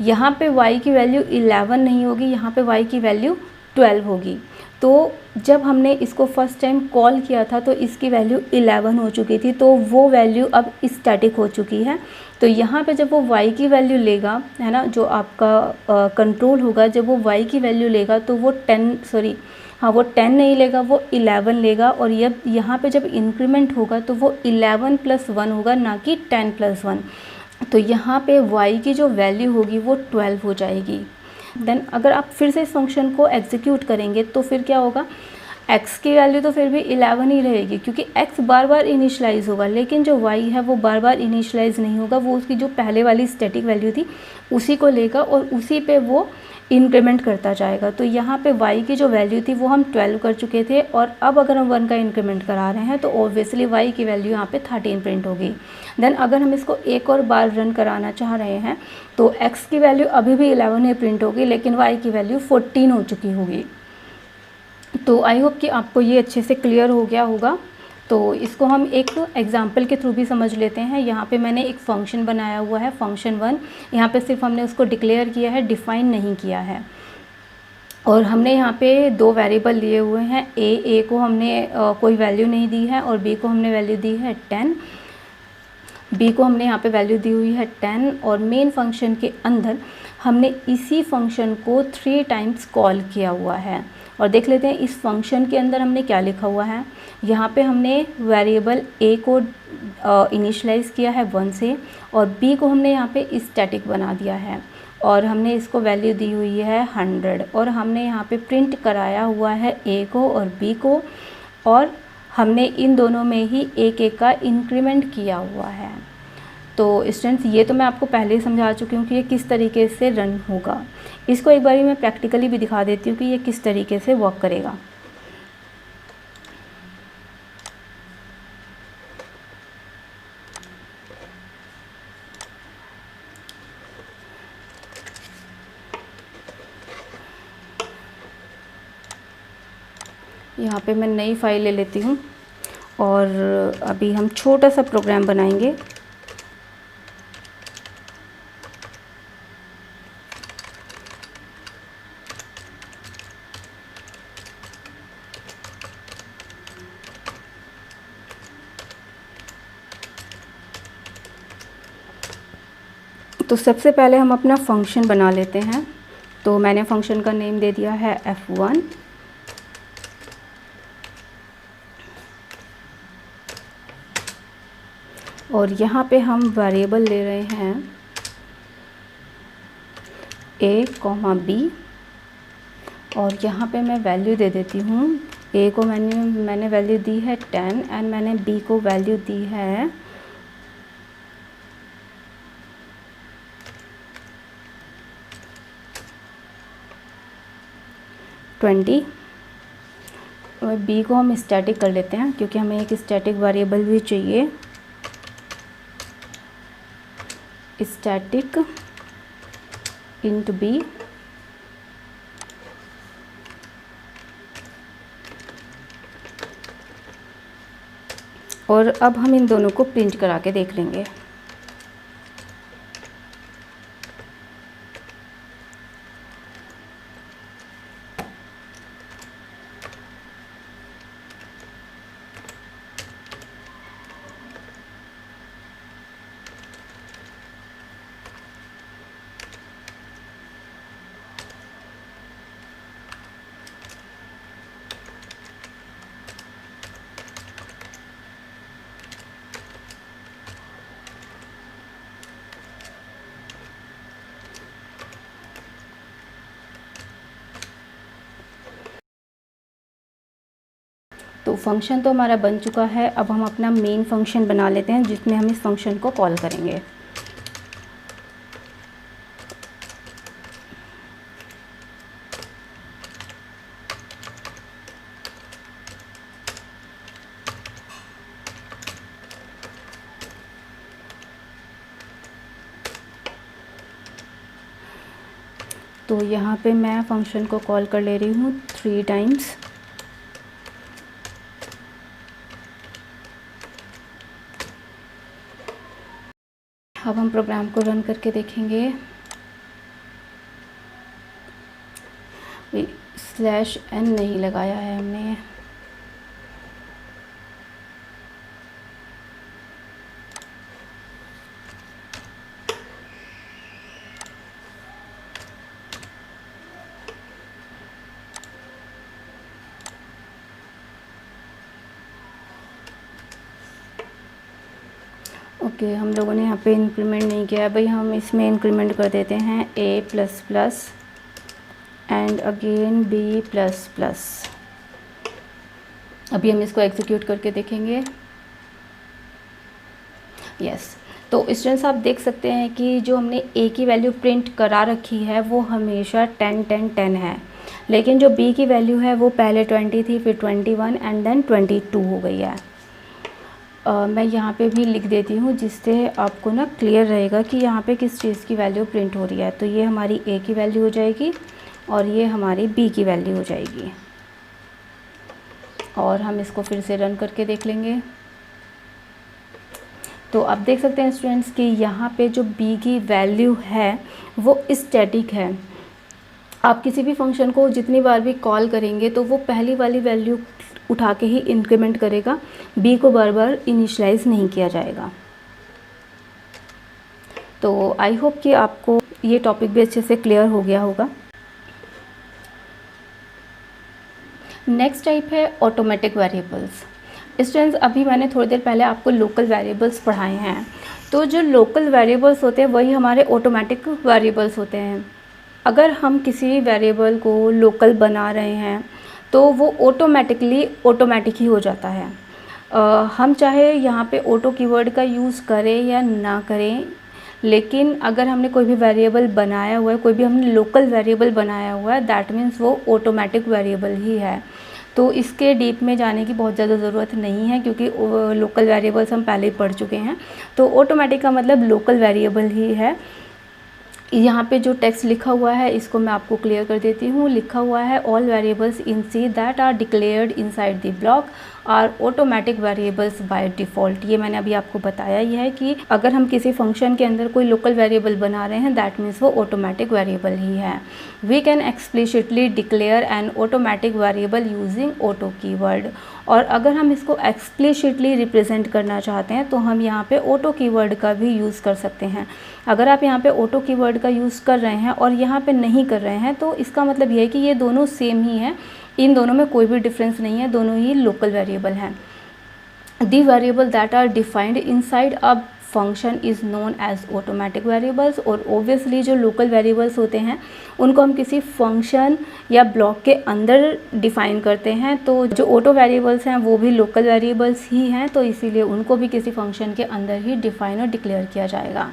यहाँ पे y की वैल्यू 11 नहीं होगी, यहाँ पे y की वैल्यू 12 होगी। तो जब हमने इसको फर्स्ट टाइम कॉल किया था तो इसकी वैल्यू 11 हो चुकी थी, तो वो वैल्यू अब स्टैटिक हो चुकी है। तो यहाँ पे जब वो y की वैल्यू लेगा, है ना, जो आपका कंट्रोल होगा, जब वो y की वैल्यू लेगा तो वो 10 नहीं लेगा, वो 11 लेगा। और यहाँ पे जब इंक्रीमेंट होगा तो वो 11 + 1 होगा, ना कि 10 + 1। तो यहाँ पे y की जो वैल्यू होगी वो 12 हो जाएगी। देन अगर आप फिर से इस फंक्शन को एग्जीक्यूट करेंगे तो फिर क्या होगा, x की वैल्यू तो फिर भी 11 ही रहेगी, क्योंकि x बार बार इनिशलाइज होगा, लेकिन जो y है वो बार बार इनिशलाइज नहीं होगा। वो उसकी जो पहले वाली स्टैटिक वैल्यू थी उसी को लेगा और उसी पे वो इंक्रीमेंट करता जाएगा। तो यहाँ पे y की जो वैल्यू थी वो हम 12 कर चुके थे, और अब अगर हम 1 का इंक्रीमेंट करा रहे हैं तो ऑब्वियसली y की वैल्यू यहाँ पे 13 प्रिंट होगी। देन अगर हम इसको एक और बार रन कराना चाह रहे हैं तो x की वैल्यू अभी भी 11 ही प्रिंट होगी, लेकिन y की वैल्यू 14 हो चुकी होगी। तो आई होप कि आपको ये अच्छे से क्लियर हो गया होगा। तो इसको हम एक एग्जाम्पल के थ्रू भी समझ लेते हैं। यहाँ पे मैंने एक फ़ंक्शन बनाया हुआ है फंक्शन 1। यहाँ पे सिर्फ हमने उसको डिक्लेयर किया है, डिफ़ाइन नहीं किया है। और हमने यहाँ पे दो वेरिएबल लिए हुए हैं। ए को हमने कोई वैल्यू नहीं दी है और बी को हमने वैल्यू दी है 10। बी को हमने यहाँ पे वैल्यू दी हुई है 10, और मेन फंक्शन के अंदर हमने इसी फंक्शन को 3 टाइम्स कॉल किया हुआ है। और देख लेते हैं इस फंक्शन के अंदर हमने क्या लिखा हुआ है। यहाँ पे हमने वेरिएबल a को इनिशलाइज किया है 1 से, और b को हमने यहाँ पे स्टैटिक बना दिया है, और हमने इसको वैल्यू दी हुई है 100, और हमने यहाँ पे प्रिंट कराया हुआ है a को और b को, और हमने इन दोनों में ही एक एक का इंक्रीमेंट किया हुआ है। तो स्टूडेंट्स ये तो मैं आपको पहले ही समझा चुकी हूँ कि ये किस तरीके से रन होगा। इसको एक बारी मैं प्रैक्टिकली भी दिखा देती हूँ कि ये किस तरीके से वर्क करेगा। यहाँ पे मैं नई फाइल ले लेती हूँ और अभी हम छोटा सा प्रोग्राम बनाएंगे। तो सबसे पहले हम अपना फंक्शन बना लेते हैं। तो मैंने फंक्शन का नेम दे दिया है f1। और यहाँ पे हम वेरिएबल ले रहे हैं a, b। और यहाँ पे मैं वैल्यू दे देती हूँ। a को मैंने वैल्यू दी है 10 एंड मैंने b को वैल्यू दी है 20। और b को हम स्टैटिक कर लेते हैं क्योंकि हमें एक स्टैटिक वेरिएबल भी चाहिए। Static int b। और अब हम इन दोनों को प्रिंट करा के देख लेंगे। तो फंक्शन तो हमारा बन चुका है। अब हम अपना मेन फंक्शन बना लेते हैं जिसमें हम इस फंक्शन को कॉल करेंगे। तो यहाँ पे मैं फंक्शन को कॉल कर ले रही हूँ 3 टाइम्स। अब हम प्रोग्राम को रन करके देखेंगे। /n नहीं लगाया है हमने। ओके, हम लोगों ने यहाँ पे इंक्रीमेंट नहीं किया है भाई। हम इसमें इंक्रीमेंट कर देते हैं a++ एंड अगेन b++। अभी हम इसको एग्जीक्यूट करके देखेंगे। यस, तो स्टूडेंट्स आप देख सकते हैं कि जो हमने a की वैल्यू प्रिंट करा रखी है वो हमेशा 10 10 10 है, लेकिन जो b की वैल्यू है वो पहले 20 थी, फिर 21 एंड देन 22 हो गई है। मैं यहाँ पे भी लिख देती हूँ जिससे आपको ना क्लियर रहेगा कि यहाँ पे किस चीज़ की वैल्यू प्रिंट हो रही है। तो ये हमारी a की वैल्यू हो जाएगी और ये हमारी b की वैल्यू हो जाएगी। और हम इसको फिर से रन करके देख लेंगे। तो आप देख सकते हैं स्टूडेंट्स कि यहाँ पे जो b की वैल्यू है वो स्टैटिक है। आप किसी भी फंक्शन को जितनी बार भी कॉल करेंगे तो वो पहली वाली वैल्यू उठा के ही इंक्रीमेंट करेगा, b को बार बार इनिशियलाइज नहीं किया जाएगा। तो आई होप कि आपको ये टॉपिक भी अच्छे से क्लियर हो गया होगा। नेक्स्ट टाइप है ऑटोमेटिक वेरिएबल्स। स्टूडेंट्स अभी मैंने थोड़ी देर पहले आपको लोकल वेरिएबल्स पढ़ाए हैं। तो जो लोकल वेरिएबल्स होते हैं वही हमारे ऑटोमेटिक वेरिएबल्स होते हैं। अगर हम किसी वेरिएबल को लोकल बना रहे हैं तो वो ऑटोमेटिक ही हो जाता है। हम चाहे यहाँ पे ऑटो कीवर्ड का यूज़ करें या ना करें, लेकिन अगर हमने कोई भी वेरिएबल बनाया हुआ है, कोई भी हमने लोकल वेरिएबल बनाया हुआ है, दैट मीन्स वो ऑटोमेटिक वेरिएबल ही है। तो इसके डीप में जाने की बहुत ज़्यादा ज़रूरत नहीं है क्योंकि लोकल वेरिएबल्स हम पहले ही पढ़ चुके हैं। तो ऑटोमेटिक का मतलब लोकल वेरिएबल ही है। यहाँ पे जो टेक्स्ट लिखा हुआ है इसको मैं आपको क्लियर कर देती हूँ। लिखा हुआ है all variables in C that are declared inside the block are automatic variables by default. ये मैंने अभी आपको बताया ही है कि अगर हम किसी फंक्शन के अंदर कोई लोकल वेरिएबल बना रहे हैं दैट मीन्स वो ऑटोमेटिक वेरिएबल ही है। We can explicitly declare an automatic variable using auto keyword. और अगर हम इसको एक्सप्लिसिटली रिप्रेजेंट करना चाहते हैं तो हम यहाँ पे ऑटो कीवर्ड का भी यूज़ कर सकते हैं। अगर आप यहाँ पे ऑटो कीवर्ड का यूज़ कर रहे हैं और यहाँ पे नहीं कर रहे हैं तो इसका मतलब ये है कि ये दोनों सेम ही हैं, इन दोनों में कोई भी डिफरेंस नहीं है, दोनों ही लोकल वेरिएबल हैं। The variable that are defined inside a function is known as automatic variables। और obviously जो local variables होते हैं उनको हम किसी function या block के अंदर define करते हैं, तो जो auto variables हैं वो भी local variables ही हैं, तो इसीलिए उनको भी किसी function के अंदर ही define और declare किया जाएगा।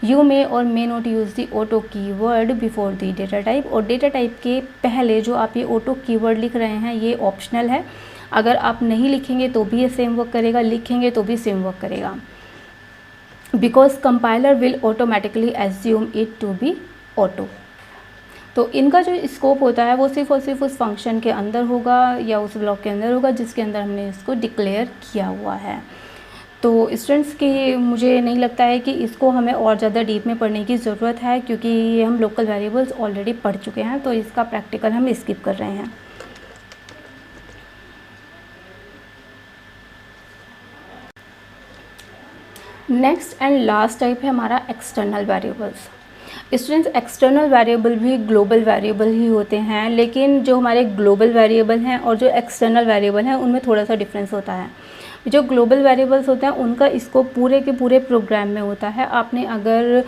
You may or may not use the auto keyword before the data type। और data type के पहले जो आप ये auto keyword लिख रहे हैं ये optional है, अगर आप नहीं लिखेंगे तो भी ये सेम वर्क करेगा, लिखेंगे तो भी सेम वर्क करेगा। Because compiler will automatically assume it to be auto. तो इनका जो स्कोप होता है वो सिर्फ और सिर्फ उस फंक्शन के अंदर होगा या उस ब्लॉक के अंदर होगा जिसके अंदर हमने इसको डिक्लेयर किया हुआ है। तो स्टूडेंट्स की मुझे नहीं लगता है कि इसको हमें और ज़्यादा डीप में पढ़ने की ज़रूरत है, क्योंकि हम लोकल वेरिएबल्स ऑलरेडी पढ़ चुके हैं, तो इसका प्रैक्टिकल हम स्किप कर रहे हैं। नेक्स्ट एंड लास्ट टाइप है हमारा external variables. Students, external variable भी ग्लोबल वेरिएबल ही होते हैं, लेकिन जो हमारे ग्लोबल वेरिएबल हैं और जो एक्सटर्नल वेरिएबल हैं उनमें थोड़ा सा डिफरेंस होता है। जो ग्लोबल वेरिएबल्स होते हैं उनका स्कोप पूरे के पूरे प्रोग्राम में होता है। आपने अगर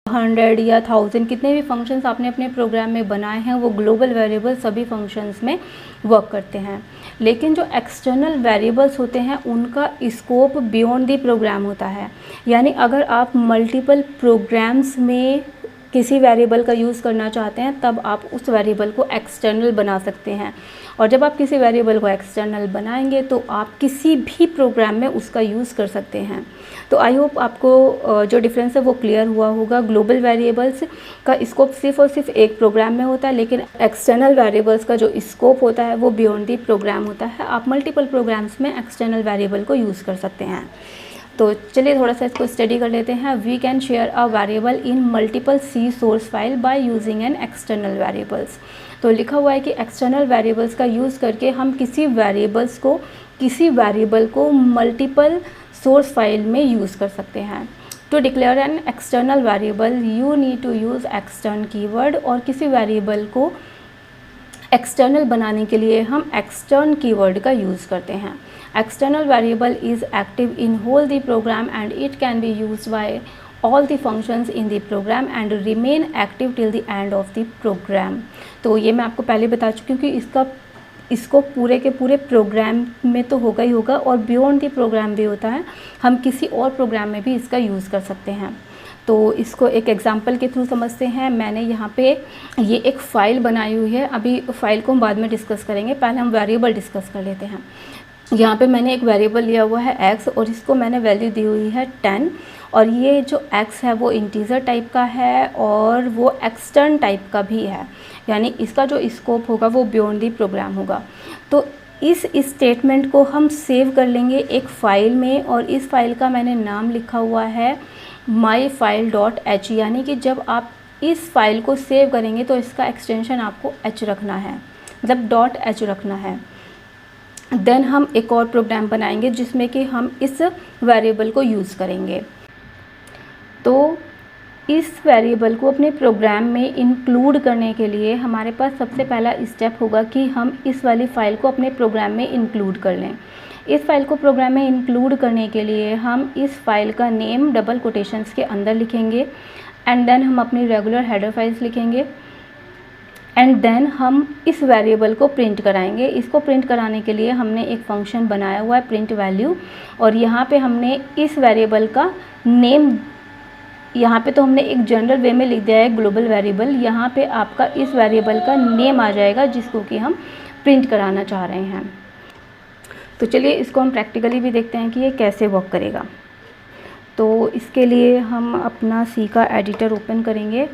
100 या 1000 कितने भी फंक्शंस आपने अपने प्रोग्राम में बनाए हैं वो ग्लोबल वेरिएबल सभी फंक्शंस में वर्क करते हैं। लेकिन जो एक्सटर्नल वेरिएबल्स होते हैं उनका स्कोप बियॉन्ड द प्रोग्राम होता है। यानी अगर आप मल्टीपल प्रोग्राम्स में किसी वेरिएबल का यूज़ करना चाहते हैं तब आप उस वेरिएबल को एक्सटर्नल बना सकते हैं, और जब आप किसी वेरिएबल को एक्सटर्नल बनाएंगे तो आप किसी भी प्रोग्राम में उसका यूज़ कर सकते हैं। तो आई होप आपको जो डिफरेंस है वो क्लियर हुआ होगा। ग्लोबल वेरिएबल्स का स्कोप सिर्फ और सिर्फ एक प्रोग्राम में होता है, लेकिन एक्सटर्नल वेरिएबल्स का जो स्कोप होता है वो बियॉन्ड दी प्रोग्राम होता है। आप मल्टीपल प्रोग्राम्स में एक्सटर्नल वेरिएबल को यूज़ कर सकते हैं। तो चलिए थोड़ा सा इसको स्टडी कर लेते हैं। We can share a variable in multiple C source file by using an external variables. तो लिखा हुआ है कि एक्सटर्नल वेरिएबल्स का यूज़ करके हम किसी वेरिएबल को मल्टीपल सोर्स फाइल में यूज़ कर सकते हैं। To declare an external variable you need to use extern keyword. और किसी वेरिएबल को एक्सटर्नल बनाने के लिए हम एक्सटर्न कीवर्ड का यूज़ करते हैं। External variable is active in whole the program and it can be used by all the functions in the program and remain active till the end of the program। तो ये मैं आपको पहले बता चुकी हूँ कि इसको पूरे के पूरे प्रोग्राम में तो होगा ही होगा, और बियॉन्ड द प्रोग्राम भी होता है, हम किसी और प्रोग्राम में भी इसका यूज़ कर सकते हैं। तो इसको एक एग्जांपल के थ्रू समझते हैं। मैंने यहाँ पे ये एक फ़ाइल बनाई हुई है, अभी फाइल को हम बाद में डिस्कस करेंगे, पहले हम वेरिएबल डिस्कस कर लेते हैं। यहाँ पे मैंने एक वेरिएबल लिया हुआ है x और इसको मैंने वैल्यू दी हुई है 10, और ये जो x है वो इंटीजर टाइप का है और वो एक्सटर्न टाइप का भी है, यानी इसका जो स्कोप होगा वो बियॉन्ड दी प्रोग्राम होगा। तो इस स्टेटमेंट को हम सेव कर लेंगे एक फ़ाइल में, और इस फाइल का मैंने नाम लिखा हुआ है myfile.h। यानी कि जब आप इस फाइल को सेव करेंगे तो इसका एक्सटेंशन आपको h रखना है, मतलब .h रखना है। देन हम एक और प्रोग्राम बनाएंगे जिसमें कि हम इस वेरिएबल को यूज़ करेंगे। तो इस वेरिएबल को अपने प्रोग्राम में इंक्लूड करने के लिए हमारे पास सबसे पहला स्टेप होगा कि हम इस वाली फ़ाइल को अपने प्रोग्राम में इंक्लूड कर लें। इस फाइल को प्रोग्राम में इंक्लूड करने के लिए हम इस फाइल का नेम डबल कोटेशंस के अंदर लिखेंगे, एंड देन हम अपनी रेगुलर हेडर फाइल्स लिखेंगे, एंड देन हम इस वेरिएबल को प्रिंट कराएंगे। इसको प्रिंट कराने के लिए हमने एक फंक्शन बनाया हुआ है प्रिंट वैल्यू, और यहाँ पे हमने इस वेरिएबल का नेम, यहाँ पे तो हमने एक जनरल वे में लिख दिया है ग्लोबल वेरिएबल, यहाँ पे आपका इस वेरिएबल का नेम आ जाएगा जिसको कि हम प्रिंट कराना चाह रहे हैं। तो चलिए इसको हम प्रैक्टिकली भी देखते हैं कि ये कैसे वर्क करेगा। तो इसके लिए हम अपना सी का एडिटर ओपन करेंगे,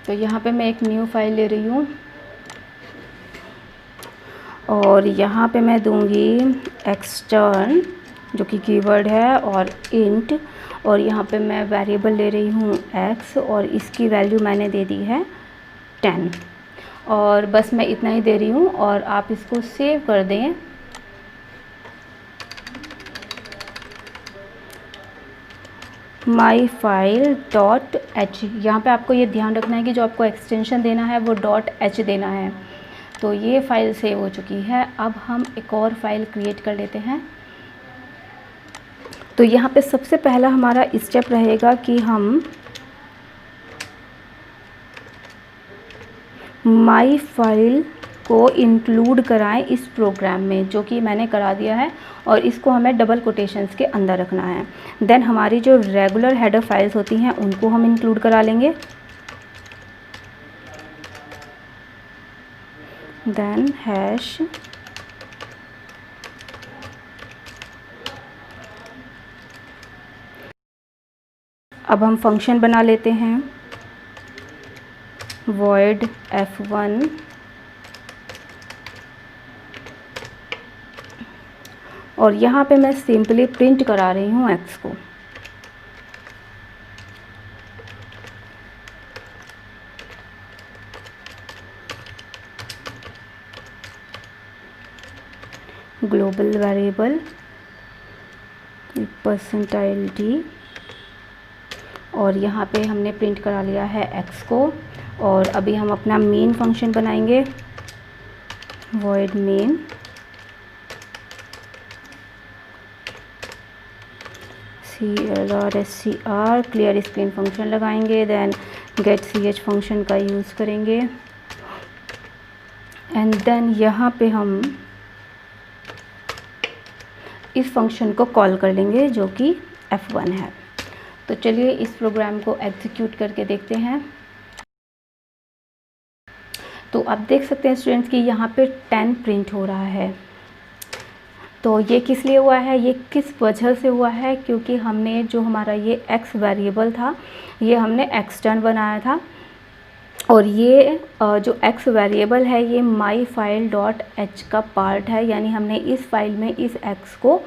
तो यहाँ पे मैं एक न्यू फाइल ले रही हूँ और यहाँ पे मैं दूंगी एक्सटर्न जो कि कीवर्ड है, और इंट, और यहाँ पे मैं वेरिएबल ले रही हूँ x, और इसकी वैल्यू मैंने दे दी है 10। और बस मैं इतना ही दे रही हूँ, और आप इसको सेव कर दें। माई फाइल डॉट एच, यहाँ पर आपको ये ध्यान रखना है कि जो आपको एक्सटेंशन देना है वो डॉट एच देना है। तो ये फ़ाइल सेव हो चुकी है। अब हम एक और फाइल क्रिएट कर लेते हैं। तो यहाँ पे सबसे पहला हमारा स्टेप रहेगा कि हम माई फाइल को इंक्लूड कराएं इस प्रोग्राम में, जो कि मैंने करा दिया है, और इसको हमें डबल कोटेशंस के अंदर रखना है। देन हमारी जो रेगुलर हेडर फाइल्स होती हैं उनको हम इंक्लूड करा लेंगे। देन हैश अब हम फंक्शन बना लेते हैं, void f1 और यहाँ पे मैं सिंपली प्रिंट करा रही हूँ x को। ग्लोबल वेरिएबल %d, और यहाँ पे हमने प्रिंट करा लिया है x को। और अभी हम अपना मेन फंक्शन बनाएंगे, void main clr clear screen function लगाएंगे। देन गेट ch फंक्शन का यूज़ करेंगे, एंड देन यहाँ पे हम इस फंक्शन को कॉल कर लेंगे जो कि f1 है। तो चलिए इस प्रोग्राम को एग्जीक्यूट करके देखते हैं। तो आप देख सकते हैं स्टूडेंट्स कि यहाँ पे 10 प्रिंट हो रहा है। तो ये किस लिए हुआ है, ये किस वजह से हुआ है, क्योंकि हमने जो हमारा ये x वेरिएबल था ये हमने एक्सटर्न बनाया था, और ये जो x वेरिएबल है ये माई फाइल डॉट एच का पार्ट है, यानी हमने इस फाइल में इस x को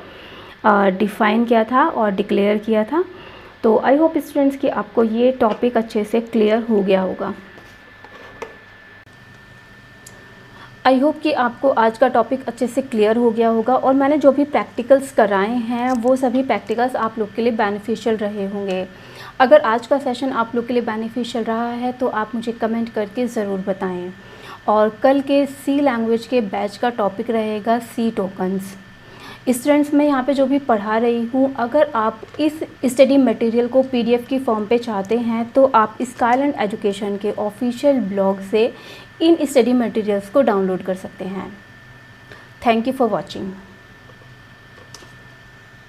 डिफ़ाइन किया था और डिक्लेयर किया था। तो आई होप स्टूडेंट्स कि आपको ये टॉपिक अच्छे से क्लियर हो गया होगा। आई होप कि आपको आज का टॉपिक अच्छे से क्लियर हो गया होगा, और मैंने जो भी प्रैक्टिकल्स कराए हैं वो सभी प्रैक्टिकल्स आप लोग के लिए बेनिफिशियल रहे होंगे। अगर आज का सेशन आप लोग के लिए बेनिफिशियल रहा है तो आप मुझे कमेंट करके ज़रूर बताएं। और कल के सी लैंग्वेज के बैच का टॉपिक रहेगा सी टोकन्स। स्टूडेंट्स मैं यहाँ पे जो भी पढ़ा रही हूँ, अगर आप इस स्टडी मटेरियल को PDF की फॉर्म पे चाहते हैं तो आप स्काईलैंड एजुकेशन के ऑफिशियल ब्लॉग से इन स्टडी मटेरियल्स को डाउनलोड कर सकते हैं। Thank you for watching.